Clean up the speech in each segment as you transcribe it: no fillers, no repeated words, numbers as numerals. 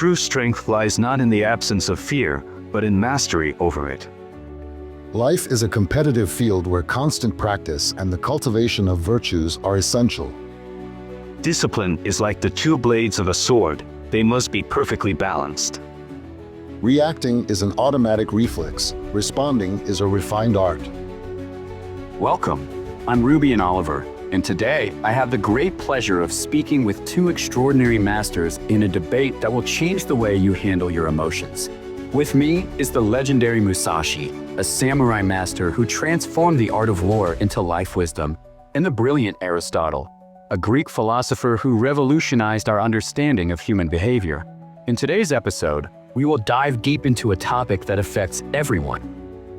True strength lies not in the absence of fear, but in mastery over it. Life is a competitive field where constant practice and the cultivation of virtues are essential. Discipline is like the two blades of a sword. They must be perfectly balanced. Reacting is an automatic reflex. Responding is a refined art. Welcome. I'm Ruby and Oliver, and today I have the great pleasure of speaking with two extraordinary masters in a debate that will change the way you handle your emotions. With me is the legendary Musashi, a samurai master who transformed the art of war into life wisdom, and the brilliant Aristotle, a Greek philosopher who revolutionized our understanding of human behavior. In today's episode, we will dive deep into a topic that affects everyone: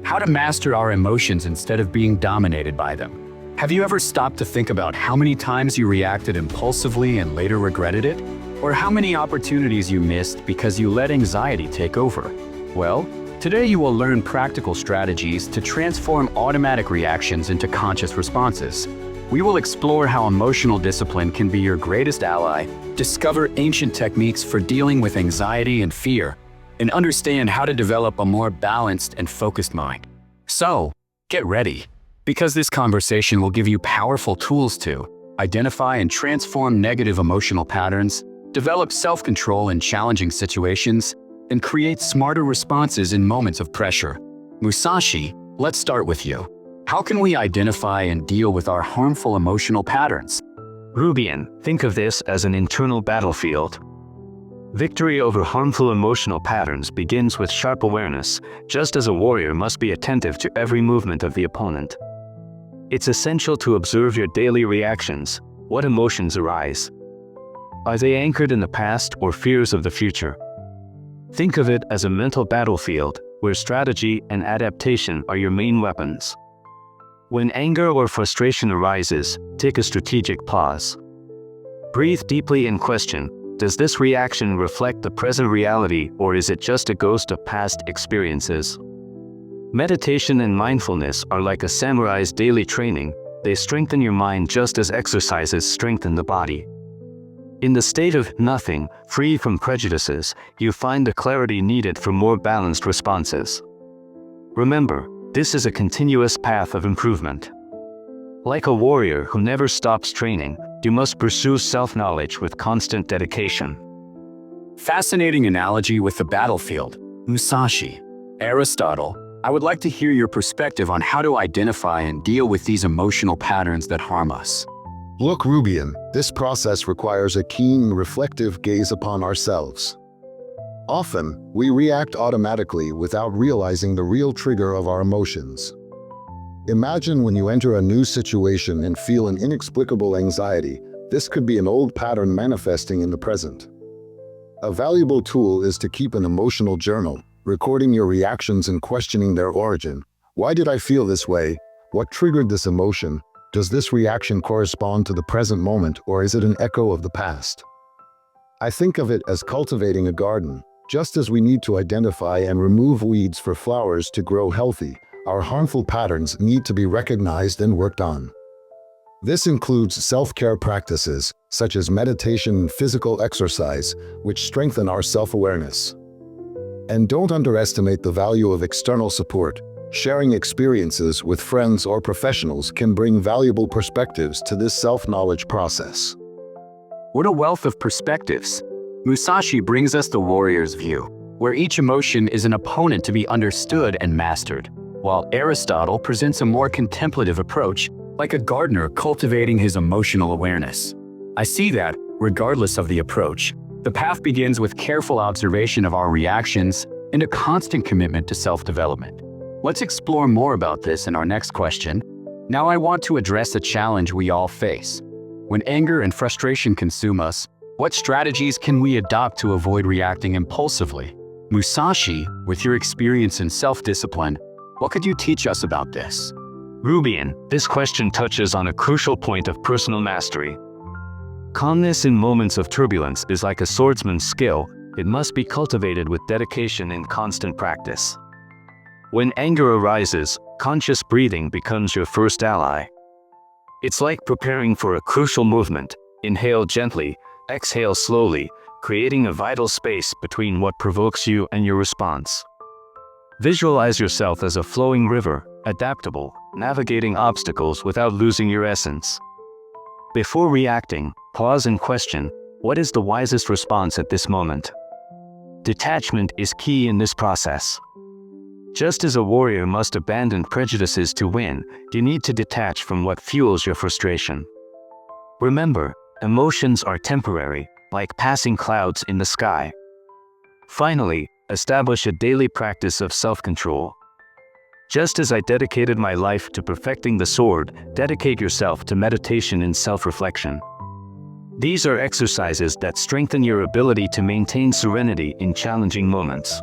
how to master our emotions instead of being dominated by them. Have you ever stopped to think about how many times you reacted impulsively and later regretted it? Or how many opportunities you missed because you let anxiety take over? Well, today you will learn practical strategies to transform automatic reactions into conscious responses. We will explore how emotional discipline can be your greatest ally, discover ancient techniques for dealing with anxiety and fear, and understand how to develop a more balanced and focused mind. So, get ready, because this conversation will give you powerful tools to identify and transform negative emotional patterns, develop self-control in challenging situations, and create smarter responses in moments of pressure. Musashi, let's start with you. How can we identify and deal with our harmful emotional patterns? Rubian, think of this as an internal battlefield. Victory over harmful emotional patterns begins with sharp awareness, just as a warrior must be attentive to every movement of the opponent. It's essential to observe your daily reactions. What emotions arise? Are they anchored in the past or fears of the future? Think of it as a mental battlefield, where strategy and adaptation are your main weapons. When anger or frustration arises, take a strategic pause. Breathe deeply and question, does this reaction reflect the present reality, or is it just a ghost of past experiences? Meditation and mindfulness are like a samurai's daily training. They strengthen your mind just as exercises strengthen the body. In the state of nothing, free from prejudices, you find the clarity needed for more balanced responses. Remember, this is a continuous path of improvement. Like a warrior who never stops training, you must pursue self-knowledge with constant dedication. Fascinating analogy with the battlefield. Musashi, Aristotle, I would like to hear your perspective on how to identify and deal with these emotional patterns that harm us. Look, Rubian, this process requires a keen, reflective gaze upon ourselves. Often, we react automatically without realizing the real trigger of our emotions. Imagine when you enter a new situation and feel an inexplicable anxiety. This could be an old pattern manifesting in the present. A valuable tool is to keep an emotional journal, recording your reactions and questioning their origin. Why did I feel this way? What triggered this emotion? Does this reaction correspond to the present moment, or is it an echo of the past? I think of it as cultivating a garden. Just as we need to identify and remove weeds for flowers to grow healthy, our harmful patterns need to be recognized and worked on. This includes self-care practices, such as meditation and physical exercise, which strengthen our self-awareness. And don't underestimate the value of external support. Sharing experiences with friends or professionals can bring valuable perspectives to this self-knowledge process. What a wealth of perspectives! Musashi brings us the warrior's view, where each emotion is an opponent to be understood and mastered, while Aristotle presents a more contemplative approach, like a gardener cultivating his emotional awareness. I see that, regardless of the approach, the path begins with careful observation of our reactions and a constant commitment to self-development. Let's explore more about this in our next question. Now I want to address a challenge we all face. When anger and frustration consume us, what strategies can we adopt to avoid reacting impulsively? Musashi, with your experience in self-discipline, what could you teach us about this? Rubian, this question touches on a crucial point of personal mastery. Calmness in moments of turbulence is like a swordsman's skill. It must be cultivated with dedication and constant practice. When anger arises, conscious breathing becomes your first ally. It's like preparing for a crucial movement. Inhale gently, exhale slowly, creating a vital space between what provokes you and your response. Visualize yourself as a flowing river, adaptable, navigating obstacles without losing your essence. Before reacting, pause and question, what is the wisest response at this moment? Detachment is key in this process. Just as a warrior must abandon prejudices to win, you need to detach from what fuels your frustration. Remember, emotions are temporary, like passing clouds in the sky. Finally, establish a daily practice of self-control. Just as I dedicated my life to perfecting the sword, dedicate yourself to meditation and self-reflection. These are exercises that strengthen your ability to maintain serenity in challenging moments.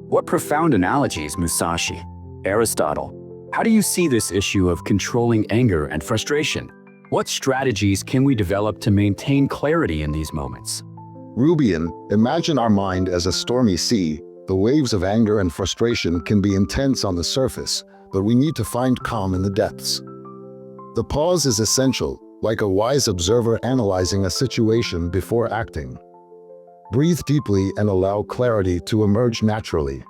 What profound analogies, Musashi. Aristotle, how do you see this issue of controlling anger and frustration? What strategies can we develop to maintain clarity in these moments? Rubian, imagine our mind as a stormy sea. The waves of anger and frustration can be intense on the surface, but we need to find calm in the depths. The pause is essential, like a wise observer analyzing a situation before acting. Breathe deeply and allow clarity to emerge naturally.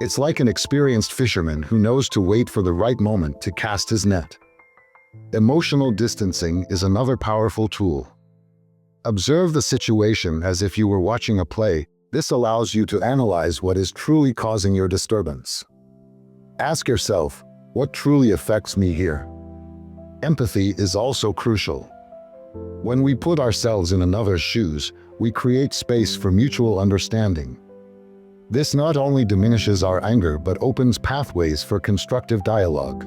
It's like an experienced fisherman who knows to wait for the right moment to cast his net. Emotional distancing is another powerful tool. Observe the situation as if you were watching a play. This allows you to analyze what is truly causing your disturbance. Ask yourself, what truly affects me here? Empathy is also crucial. When we put ourselves in another's shoes, we create space for mutual understanding. This not only diminishes our anger but opens pathways for constructive dialogue.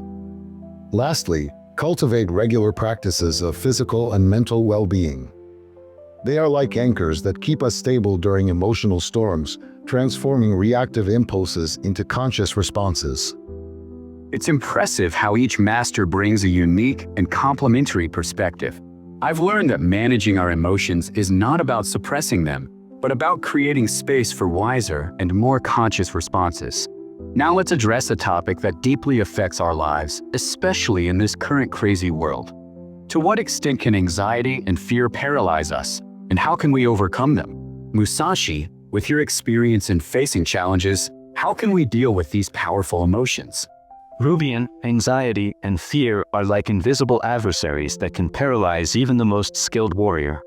Lastly, cultivate regular practices of physical and mental well-being. They are like anchors that keep us stable during emotional storms, transforming reactive impulses into conscious responses. It's impressive how each master brings a unique and complementary perspective. I've learned that managing our emotions is not about suppressing them, but about creating space for wiser and more conscious responses. Now let's address a topic that deeply affects our lives, especially in this current crazy world. To what extent can anxiety and fear paralyze us, and how can we overcome them? Musashi, with your experience in facing challenges, how can we deal with these powerful emotions? Rubian, anxiety and fear are like invisible adversaries that can paralyze even the most skilled warrior.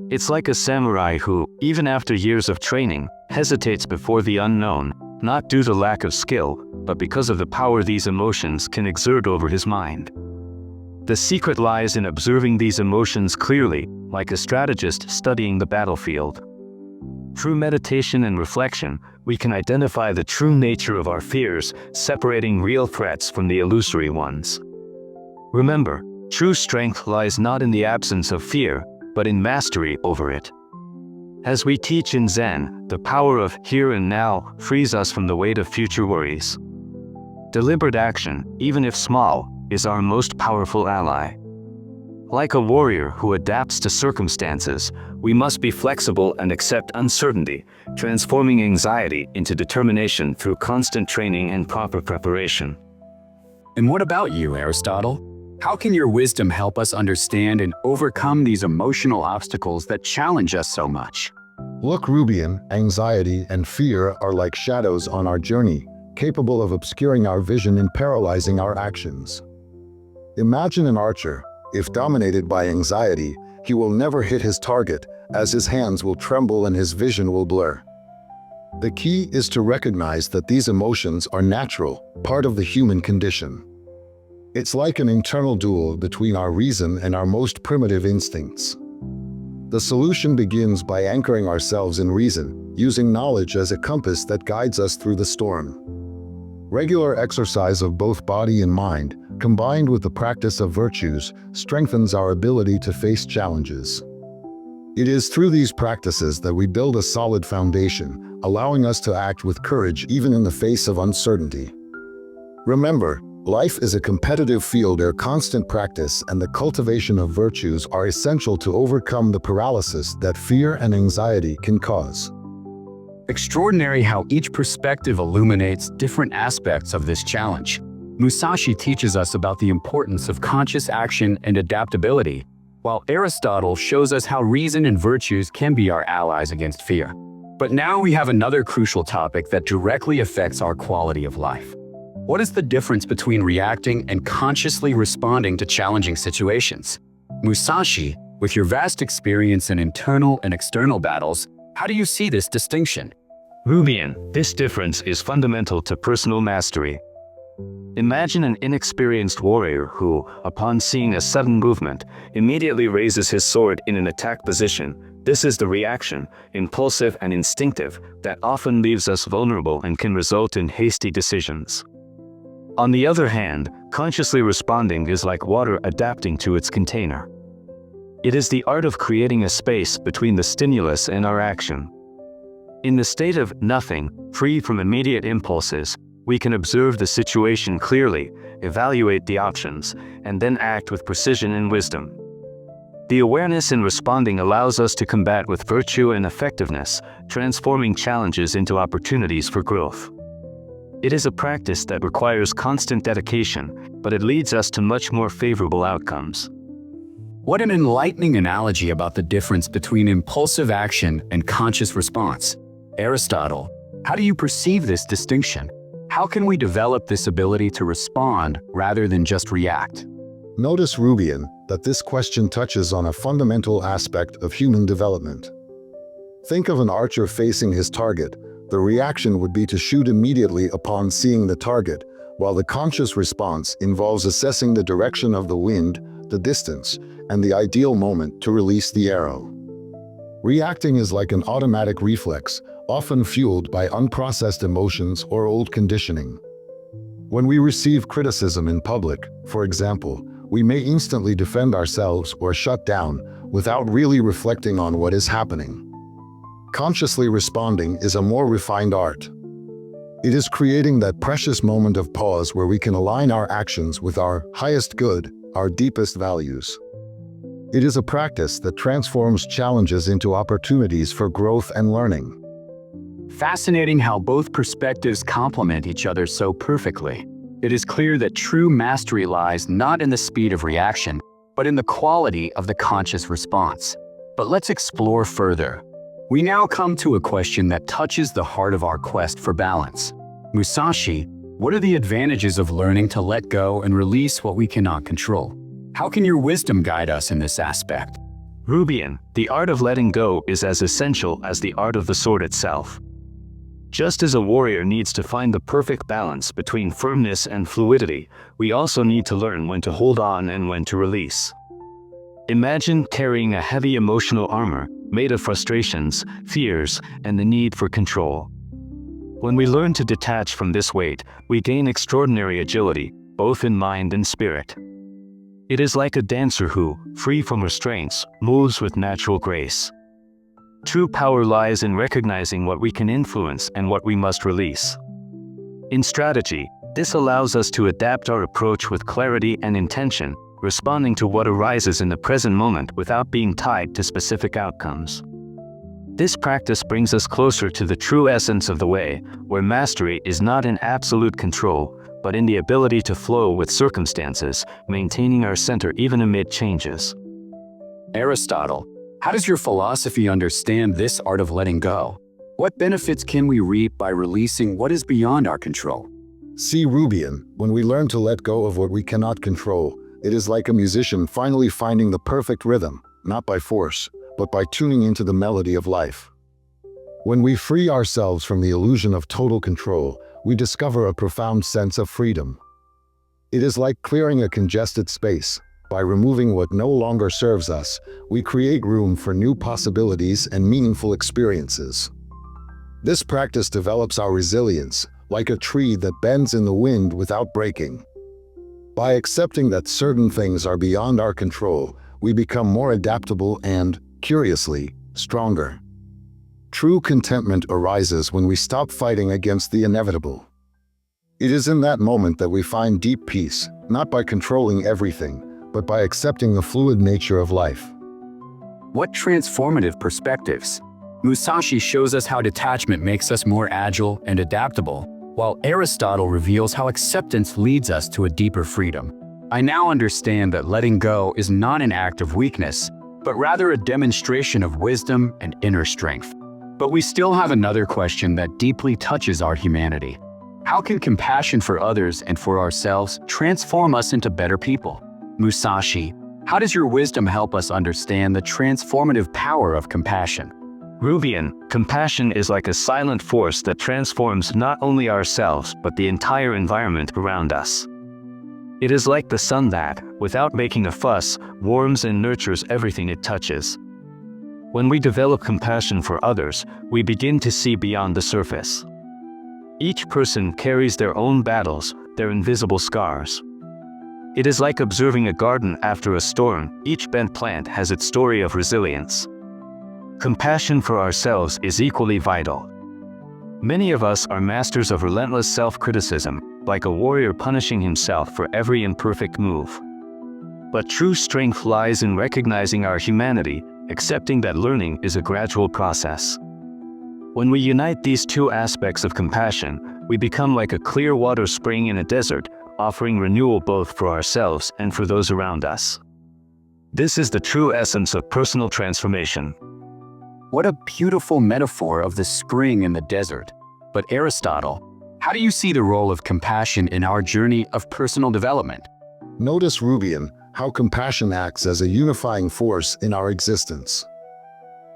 It's like a samurai who, even after years of training, hesitates before the unknown, not due to lack of skill, but because of the power these emotions can exert over his mind. The secret lies in observing these emotions clearly, like a strategist studying the battlefield. Through meditation and reflection, we can identify the true nature of our fears, separating real threats from the illusory ones. Remember, true strength lies not in the absence of fear, but in mastery over it. As we teach in Zen, the power of here and now frees us from the weight of future worries. Deliberate action, even if small, is our most powerful ally. Like a warrior who adapts to circumstances, we must be flexible and accept uncertainty, transforming anxiety into determination through constant training and proper preparation. And what about you, Aristotle? How can your wisdom help us understand and overcome these emotional obstacles that challenge us so much? Look, Rubian, anxiety and fear are like shadows on our journey, capable of obscuring our vision and paralyzing our actions. Imagine an archer. If dominated by anxiety, he will never hit his target, as his hands will tremble and his vision will blur. The key is to recognize that these emotions are natural, part of the human condition. It's like an internal duel between our reason and our most primitive instincts. The solution begins by anchoring ourselves in reason, using knowledge as a compass that guides us through the storm. Regular exercise of both body and mind, combined with the practice of virtues, strengthens our ability to face challenges. It is through these practices that we build a solid foundation, allowing us to act with courage even in the face of uncertainty. Remember, life is a competitive field where constant practice and the cultivation of virtues are essential to overcome the paralysis that fear and anxiety can cause. Extraordinary how each perspective illuminates different aspects of this challenge. Musashi teaches us about the importance of conscious action and adaptability, while Aristotle shows us how reason and virtues can be our allies against fear. But now we have another crucial topic that directly affects our quality of life. What is the difference between reacting and consciously responding to challenging situations? Musashi, with your vast experience in internal and external battles, how do you see this distinction? Rubian, this difference is fundamental to personal mastery. Imagine an inexperienced warrior who, upon seeing a sudden movement, immediately raises his sword in an attack position. This is the reaction, impulsive and instinctive, that often leaves us vulnerable and can result in hasty decisions. On the other hand, consciously responding is like water adapting to its container. It is the art of creating a space between the stimulus and our action. In the state of nothing, free from immediate impulses, we can observe the situation clearly, evaluate the options, and then act with precision and wisdom. The awareness in responding allows us to combat with virtue and effectiveness, transforming challenges into opportunities for growth. It is a practice that requires constant dedication, but it leads us to much more favorable outcomes. What an enlightening analogy about the difference between impulsive action and conscious response. Aristotle, how do you perceive this distinction? How can we develop this ability to respond rather than just react? Notice, Rubian, that this question touches on a fundamental aspect of human development. Think of an archer facing his target. The reaction would be to shoot immediately upon seeing the target, while the conscious response involves assessing the direction of the wind, the distance, and the ideal moment to release the arrow. Reacting is like an automatic reflex, often fueled by unprocessed emotions or old conditioning. When we receive criticism in public, for example, we may instantly defend ourselves or shut down without really reflecting on what is happening. Consciously responding is a more refined art. It is creating that precious moment of pause where we can align our actions with our highest good, our deepest values. It is a practice that transforms challenges into opportunities for growth and learning. Fascinating how both perspectives complement each other so perfectly. It is clear that true mastery lies not in the speed of reaction, but in the quality of the conscious response. But let's explore further. We now come to a question that touches the heart of our quest for balance. Musashi, what are the advantages of learning to let go and release what we cannot control? How can your wisdom guide us in this aspect? Rubian, the art of letting go is as essential as the art of the sword itself. Just as a warrior needs to find the perfect balance between firmness and fluidity, we also need to learn when to hold on and when to release. Imagine carrying a heavy emotional armor made of frustrations, fears, and the need for control. When we learn to detach from this weight, we gain extraordinary agility, both in mind and spirit. It is like a dancer who, free from restraints, moves with natural grace. True power lies in recognizing what we can influence and what we must release. In strategy, this allows us to adapt our approach with clarity and intention, responding to what arises in the present moment without being tied to specific outcomes. This practice brings us closer to the true essence of the way, where mastery is not in absolute control, but in the ability to flow with circumstances, maintaining our center even amid changes. Aristotle, how does your philosophy understand this art of letting go? What benefits can we reap by releasing what is beyond our control? See, Rubian, when we learn to let go of what we cannot control, it is like a musician finally finding the perfect rhythm, not by force, but by tuning into the melody of life. When we free ourselves from the illusion of total control, we discover a profound sense of freedom. It is like clearing a congested space. By removing what no longer serves us, we create room for new possibilities and meaningful experiences. This practice develops our resilience, like a tree that bends in the wind without breaking. By accepting that certain things are beyond our control, we become more adaptable and, curiously, stronger. True contentment arises when we stop fighting against the inevitable. It is in that moment that we find deep peace, not by controlling everything, but by accepting the fluid nature of life. What transformative perspectives! Musashi shows us how detachment makes us more agile and adaptable, while Aristotle reveals how acceptance leads us to a deeper freedom. I now understand that letting go is not an act of weakness, but rather a demonstration of wisdom and inner strength. But we still have another question that deeply touches our humanity. How can compassion for others and for ourselves transform us into better people? Musashi, how does your wisdom help us understand the transformative power of compassion? Rubian, compassion is like a silent force that transforms not only ourselves but the entire environment around us. It is like the sun that, without making a fuss, warms and nurtures everything it touches. When we develop compassion for others, we begin to see beyond the surface. Each person carries their own battles, their invisible scars. It is like observing a garden after a storm. Each bent plant has its story of resilience. Compassion for ourselves is equally vital. Many of us are masters of relentless self-criticism, like a warrior punishing himself for every imperfect move. But true strength lies in recognizing our humanity, accepting that learning is a gradual process. When we unite these two aspects of compassion, we become like a clear water spring in a desert, offering renewal both for ourselves and for those around us. This is the true essence of personal transformation. What a beautiful metaphor of the spring in the desert. But Aristotle, how do you see the role of compassion in our journey of personal development? Notice, Rubian, how compassion acts as a unifying force in our existence.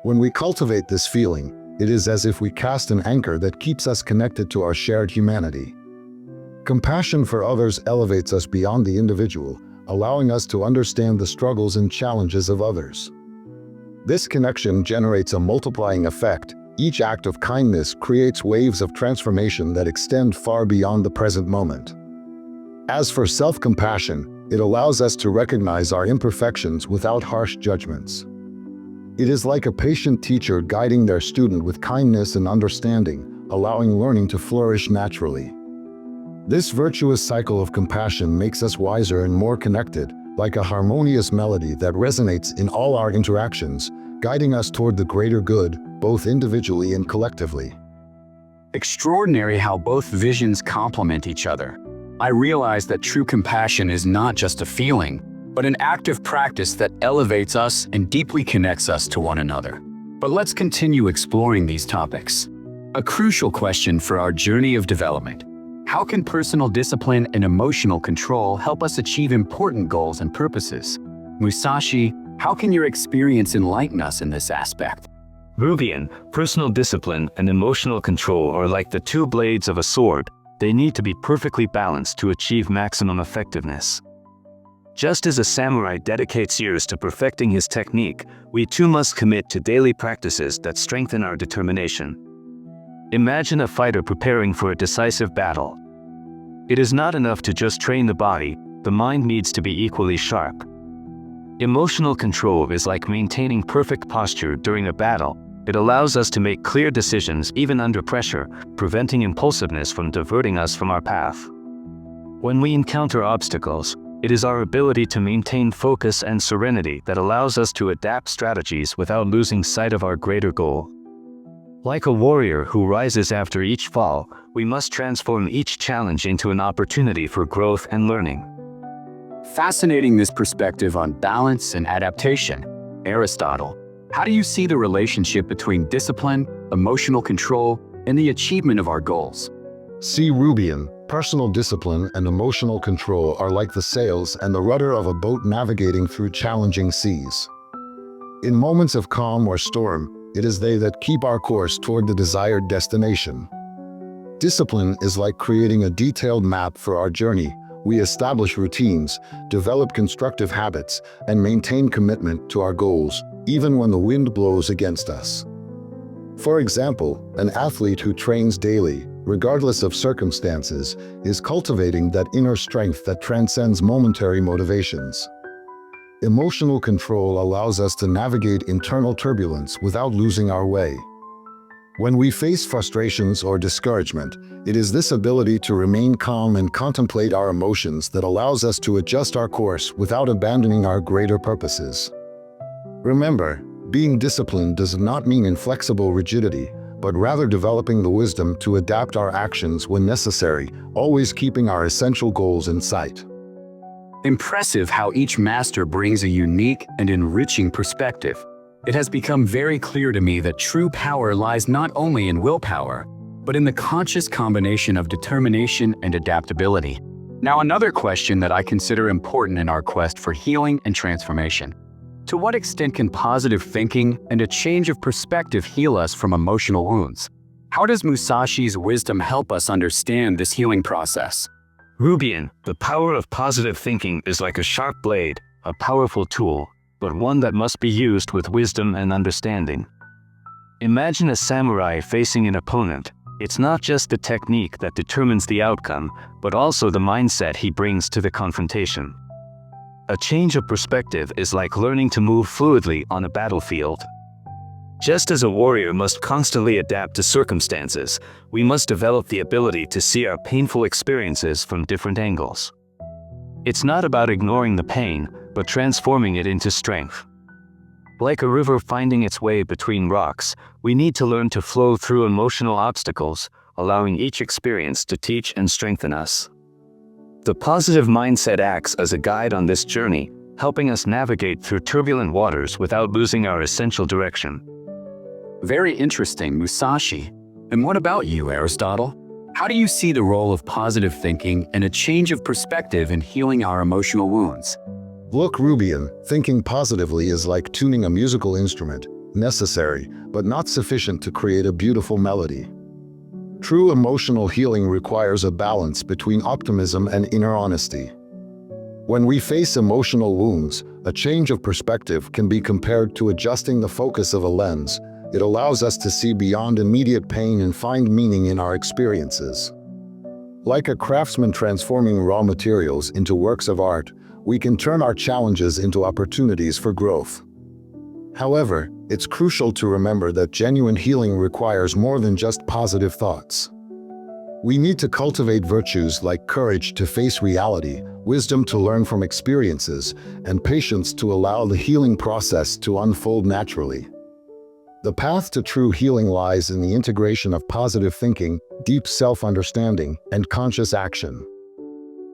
When we cultivate this feeling, it is as if we cast an anchor that keeps us connected to our shared humanity. Compassion for others elevates us beyond the individual, allowing us to understand the struggles and challenges of others. This connection generates a multiplying effect. Each act of kindness creates waves of transformation that extend far beyond the present moment. As for self-compassion, it allows us to recognize our imperfections without harsh judgments. It is like a patient teacher guiding their student with kindness and understanding, allowing learning to flourish naturally. This virtuous cycle of compassion makes us wiser and more connected, like a harmonious melody that resonates in all our interactions, guiding us toward the greater good, both individually and collectively. Extraordinary how both visions complement each other. I realize that true compassion is not just a feeling, but an active practice that elevates us and deeply connects us to one another. But let's continue exploring these topics. A crucial question for our journey of development. How can personal discipline and emotional control help us achieve important goals and purposes? Musashi, how can your experience enlighten us in this aspect? Rubian, personal discipline and emotional control are like the two blades of a sword. They need to be perfectly balanced to achieve maximum effectiveness. Just as a samurai dedicates years to perfecting his technique, we too must commit to daily practices that strengthen our determination. Imagine a fighter preparing for a decisive battle. It is not enough to just train the body, the mind needs to be equally sharp. Emotional control is like maintaining perfect posture during a battle. It allows us to make clear decisions even under pressure, preventing impulsiveness from diverting us from our path. When we encounter obstacles, it is our ability to maintain focus and serenity that allows us to adapt strategies without losing sight of our greater goal. Like a warrior who rises after each fall, we must transform each challenge into an opportunity for growth and learning. Fascinating this perspective on balance and adaptation. Aristotle, how do you see the relationship between discipline, emotional control, and the achievement of our goals? See, Rubian, personal discipline and emotional control are like the sails and the rudder of a boat navigating through challenging seas. In moments of calm or storm, it is they that keep our course toward the desired destination. Discipline is like creating a detailed map for our journey. We establish routines, develop constructive habits, and maintain commitment to our goals, even when the wind blows against us. For example, an athlete who trains daily, regardless of circumstances, is cultivating that inner strength that transcends momentary motivations. Emotional control allows us to navigate internal turbulence without losing our way. When we face frustrations or discouragement, it is this ability to remain calm and contemplate our emotions that allows us to adjust our course without abandoning our greater purposes. Remember, being disciplined does not mean inflexible rigidity, but rather developing the wisdom to adapt our actions when necessary, always keeping our essential goals in sight. Impressive how each master brings a unique and enriching perspective. It has become very clear to me that true power lies not only in willpower, but in the conscious combination of determination and adaptability. Now, another question that I consider important in our quest for healing and transformation. To what extent can positive thinking and a change of perspective heal us from emotional wounds? How does Musashi's wisdom help us understand this healing process? Rubian, the power of positive thinking is like a sharp blade, a powerful tool, but one that must be used with wisdom and understanding. Imagine a samurai facing an opponent. It's not just the technique that determines the outcome, but also the mindset he brings to the confrontation. A change of perspective is like learning to move fluidly on a battlefield. Just as a warrior must constantly adapt to circumstances, we must develop the ability to see our painful experiences from different angles. It's not about ignoring the pain, but transforming it into strength. Like a river finding its way between rocks, we need to learn to flow through emotional obstacles, allowing each experience to teach and strengthen us. The positive mindset acts as a guide on this journey, helping us navigate through turbulent waters without losing our essential direction. Very interesting, Musashi. And what about you, Aristotle? How do you see the role of positive thinking and a change of perspective in healing our emotional wounds? Look, Rubian, thinking positively is like tuning a musical instrument, necessary, but not sufficient to create a beautiful melody. True emotional healing requires a balance between optimism and inner honesty. When we face emotional wounds, a change of perspective can be compared to adjusting the focus of a lens. It allows us to see beyond immediate pain and find meaning in our experiences. Like a craftsman transforming raw materials into works of art, we can turn our challenges into opportunities for growth. However, it's crucial to remember that genuine healing requires more than just positive thoughts. We need to cultivate virtues like courage to face reality, wisdom to learn from experiences, and patience to allow the healing process to unfold naturally. The path to true healing lies in the integration of positive thinking, deep self-understanding, and conscious action.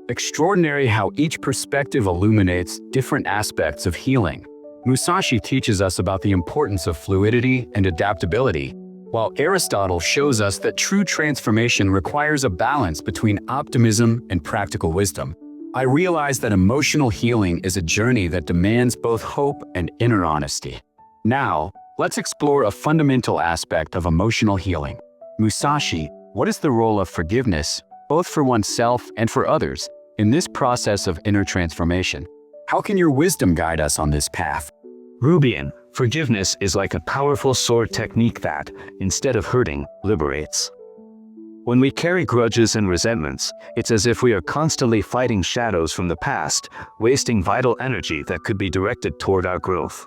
Extraordinary how each perspective illuminates different aspects of healing. Musashi teaches us about the importance of fluidity and adaptability, while Aristotle shows us that true transformation requires a balance between optimism and practical wisdom. I realize that emotional healing is a journey that demands both hope and inner honesty. Now, let's explore a fundamental aspect of emotional healing. Musashi, what is the role of forgiveness, both for oneself and for others, in this process of inner transformation? How can your wisdom guide us on this path? Rubian, forgiveness is like a powerful sword technique that, instead of hurting, liberates. When we carry grudges and resentments, it's as if we are constantly fighting shadows from the past, wasting vital energy that could be directed toward our growth.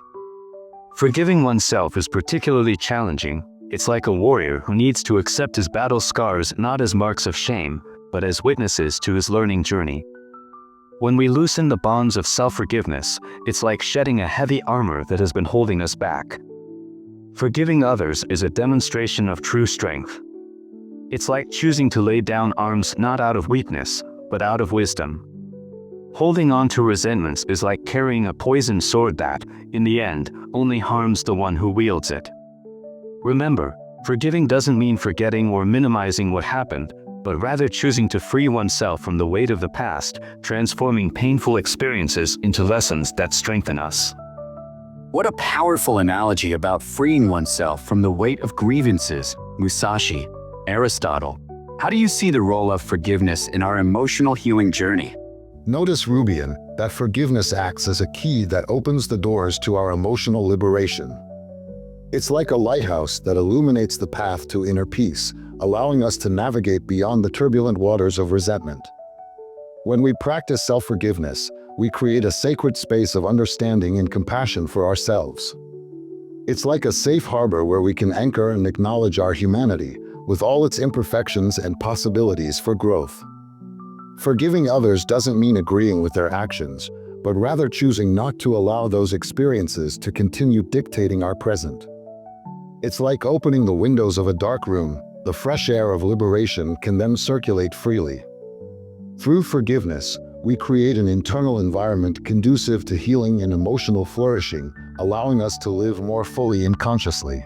Forgiving oneself is particularly challenging. It's like a warrior who needs to accept his battle scars not as marks of shame, but as witnesses to his learning journey. When we loosen the bonds of self-forgiveness, it's like shedding a heavy armor that has been holding us back. Forgiving others is a demonstration of true strength. It's like choosing to lay down arms not out of weakness, but out of wisdom. Holding on to resentments is like carrying a poisoned sword that, in the end, only harms the one who wields it. Remember, forgiving doesn't mean forgetting or minimizing what happened, but rather choosing to free oneself from the weight of the past, transforming painful experiences into lessons that strengthen us. What a powerful analogy about freeing oneself from the weight of grievances, Musashi. Aristotle, how do you see the role of forgiveness in our emotional healing journey? Notice, Rubian, that forgiveness acts as a key that opens the doors to our emotional liberation. It's like a lighthouse that illuminates the path to inner peace, allowing us to navigate beyond the turbulent waters of resentment. When we practice self-forgiveness, we create a sacred space of understanding and compassion for ourselves. It's like a safe harbor where we can anchor and acknowledge our humanity, with all its imperfections and possibilities for growth. Forgiving others doesn't mean agreeing with their actions, but rather choosing not to allow those experiences to continue dictating our present. It's like opening the windows of a dark room. The fresh air of liberation can then circulate freely. Through forgiveness, we create an internal environment conducive to healing and emotional flourishing, allowing us to live more fully and consciously.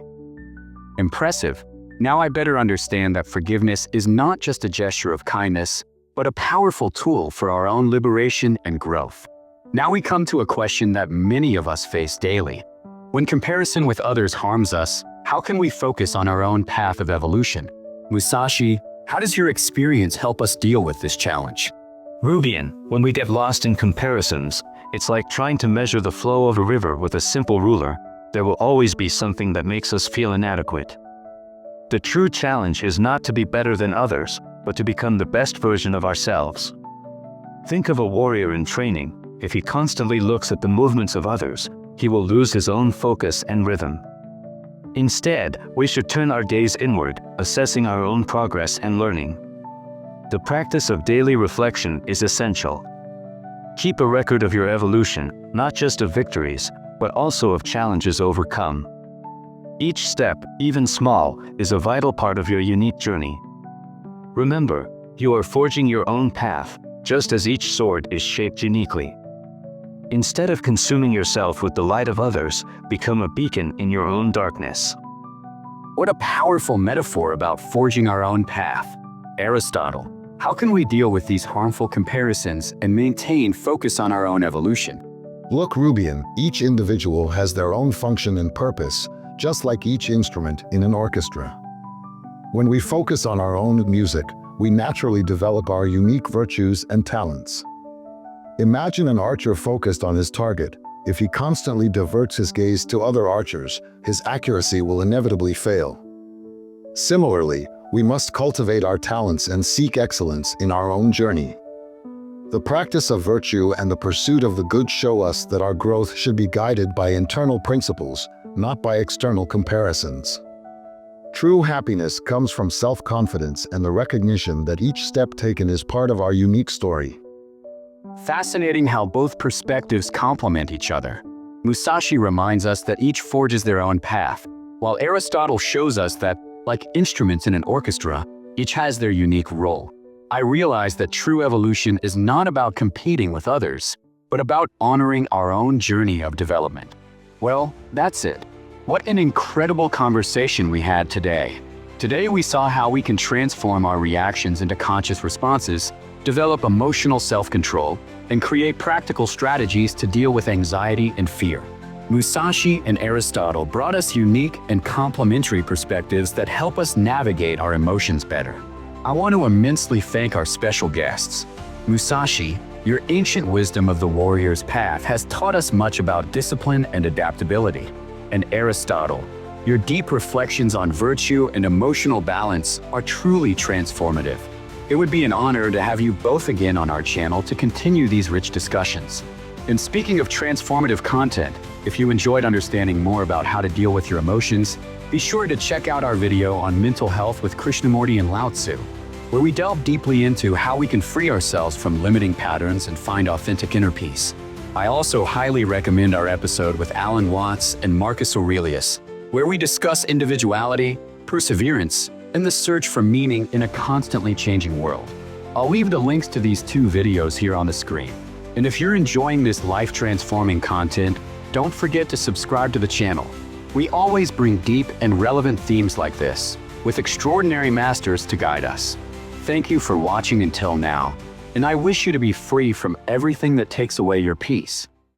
Impressive. Now I better understand that forgiveness is not just a gesture of kindness, but a powerful tool for our own liberation and growth. Now we come to a question that many of us face daily. When comparison with others harms us, how can we focus on our own path of evolution? Musashi, how does your experience help us deal with this challenge? Rubian, when we get lost in comparisons, it's like trying to measure the flow of a river with a simple ruler. There will always be something that makes us feel inadequate. The true challenge is not to be better than others, but to become the best version of ourselves. Think of a warrior in training. If he constantly looks at the movements of others, he will lose his own focus and rhythm. Instead, we should turn our gaze inward, assessing our own progress and learning. The practice of daily reflection is essential. Keep a record of your evolution, not just of victories, but also of challenges overcome. Each step, even small, is a vital part of your unique journey. Remember, you are forging your own path, just as each sword is shaped uniquely. Instead of consuming yourself with the light of others, become a beacon in your own darkness. What a powerful metaphor about forging our own path. Aristotle, how can we deal with these harmful comparisons and maintain focus on our own evolution? Look, Rubian, each individual has their own function and purpose, just like each instrument in an orchestra. When we focus on our own music, we naturally develop our unique virtues and talents. Imagine an archer focused on his target. If he constantly diverts his gaze to other archers, his accuracy will inevitably fail. Similarly, we must cultivate our talents and seek excellence in our own journey. The practice of virtue and the pursuit of the good show us that our growth should be guided by internal principles, not by external comparisons. True happiness comes from self-confidence and the recognition that each step taken is part of our unique story. Fascinating how both perspectives complement each other. Musashi reminds us that each forges their own path, while Aristotle shows us that, like instruments in an orchestra, each has their unique role. I realize that true evolution is not about competing with others, but about honoring our own journey of development. Well, that's it. What an incredible conversation we had today. Today we saw how we can transform our reactions into conscious responses, develop emotional self-control, and create practical strategies to deal with anxiety and fear. Musashi and Aristotle brought us unique and complementary perspectives that help us navigate our emotions better. I want to immensely thank our special guests. Musashi, your ancient wisdom of the warrior's path has taught us much about discipline and adaptability. And Aristotle, your deep reflections on virtue and emotional balance are truly transformative. It would be an honor to have you both again on our channel to continue these rich discussions. And speaking of transformative content, if you enjoyed understanding more about how to deal with your emotions, be sure to check out our video on mental health with Krishnamurti and Lao Tzu, where we delve deeply into how we can free ourselves from limiting patterns and find authentic inner peace. I also highly recommend our episode with Alan Watts and Marcus Aurelius, where we discuss individuality, perseverance, and the search for meaning in a constantly changing world. I'll leave the links to these two videos here on the screen. And if you're enjoying this life-transforming content, don't forget to subscribe to the channel. We always bring deep and relevant themes like this, with extraordinary masters to guide us. Thank you for watching until now, and I wish you to be free from everything that takes away your peace.